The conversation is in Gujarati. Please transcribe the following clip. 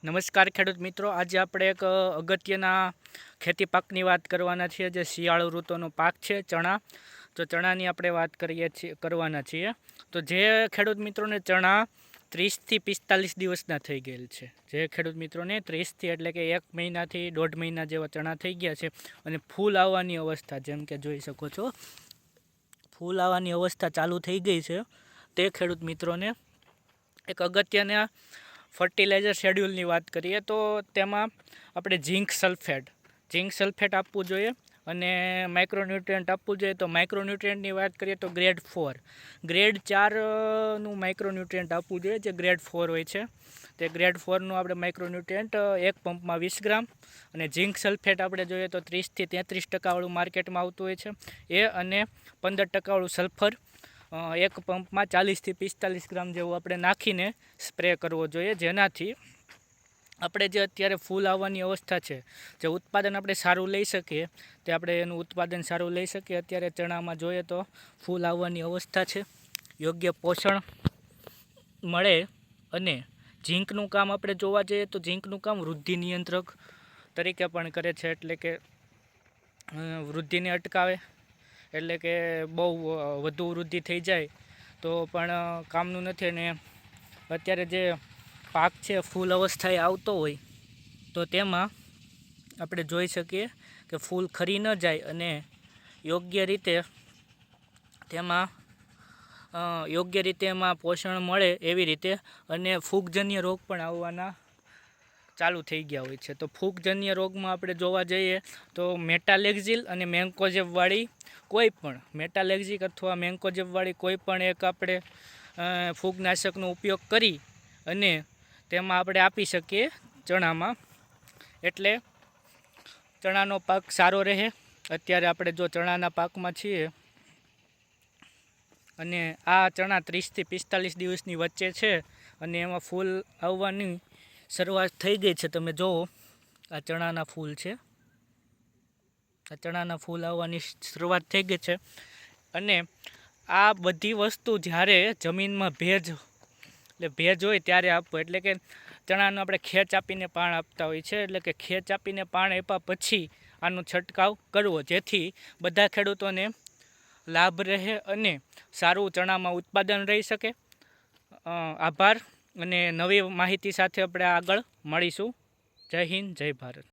નમસ્કાર ખેડૂત મિત્રો, આજે આપણે એક અગત્યના ખેતી પાકની વાત કરવાના છીએ, જે શિયાળુ ઋતુનો પાક છે ચણા. તો ચણાની આપણે વાત કરવાના છીએ. તો જે ખેડૂત મિત્રોને ચણા 30થી 45 દિવસના થઈ ગયેલ છે, જે ખેડૂત મિત્રોને 30થી એટલે કે 1 મહિનાથી 1.5 મહિના જેવા ચણા થઈ ગયા છે અને ફૂલ આવવાની અવસ્થા, જેમ કે જોઈ શકો છો ફૂલ આવવાની અવસ્થા ચાલુ થઈ ગઈ છે, તે ખેડૂત મિત્રોને એક અગત્યના ફર્ટિલાઇઝર શેડ્યુલની વાત કરીએ તો તેમાં આપણે ઝીંક સલ્ફેટ આપવું જોઈએ અને માઇક્રોન્યુટ્રિયન્ટ આપવું જોઈએ. તો માઇક્રોન્યુટ્રિયન્ટની વાત કરીએ તો ગ્રેડ 4નું માઇક્રોન્યુટ્રિયન્ટ આપવું જોઈએ, જે ગ્રેડ 4 હોય છે. તે ગ્રેડ 4નું આપણે માઇક્રોન્યુટ્રિયન્ટ એક પંપમાં 20 ગ્રામ, અને ઝીંક સલ્ફેટ આપણે જોઈએ તો 30થી 33% વાળું માર્કેટમાં આવતું હોય છે એ, અને 15% વાળું સલ્ફર એક પંપમાં 40થી 45 ગ્રામ જેવું આપણે નાખીને સ્પ્રે કરવો જોઈએ, જેનાથી આપણે જે અત્યારે ફૂલ આવવાની અવસ્થા છે, જે ઉત્પાદન આપણે સારું લઈ શકીએ, તે આપણે એનું ઉત્પાદન સારું લઈ શકીએ. અત્યારે ચણામાં જોઈએ તો ફૂલ આવવાની અવસ્થા છે, યોગ્ય પોષણ મળે. અને ઝીંકનું કામ આપણે જોવા જઈએ તો ઝીંકનું કામ વૃદ્ધિ નિયંત્રક તરીકે પણ કરે છે, એટલે કે વૃદ્ધિને અટકાવે, એટલે કે બહુ વધુ વૃદ્ધિ થઈ જાય તો પણ કામનું નથી. અને અત્યારે જે પાક છે ફૂલ અવસ્થાએ આવતો હોય તો તેમાં આપણે જોઈ શકીએ કે ફૂલ ખરી ન જાય અને યોગ્ય રીતે એમાં પોષણ મળે એવી રીતે, અને ફૂગજન્ય રોગ પણ આવવાના ચાલુ થઈ ગયા હોય છે. તો ફૂગજન્ય રોગમાં આપણે જોવા જઈએ તો મેટાલેક્ઝિલ અને મેન્કોજેબવાળી મેટાલેક્ઝિક અથવા મેન્કોજેબવાળી કોઈ પણ એક આપણે ફૂગનાશકનો ઉપયોગ કરી અને તેમાં આપણે આપી શકીએ ચણામાં, એટલે ચણાનો પાક સારો રહે. અત્યારે આપણે જો ચણાના પાકમાં છીએ અને આ ચણા 30થી 45 દિવસની વચ્ચે છે અને એમાં ફૂલ આવવાની શરૂઆત થઈ ગઈ છે. તમે જુઓ, આ ચણાના ફૂલ છે, આ ચણાના ફૂલ આવવાની શરૂઆત થઈ ગઈ છે. અને આ બધી વસ્તુ જ્યારે જમીનમાં ભેજ હોય ત્યારે આપવું, એટલે કે ચણાનું આપણે ખેંચ આપીને પાણ આપતા હોય છે, એટલે કે ખેંચ આપીને પાણ આપ્યા પછી આનો છંટકાવ કરવો, જેથી બધા ખેડૂતોને લાભ રહે અને સારું ચણામાં ઉત્પાદન રહી શકે. આભાર, અને નવી માહિતી સાથે આપણે આગળ મળીશું. જય હિન્દ, જય ભારત.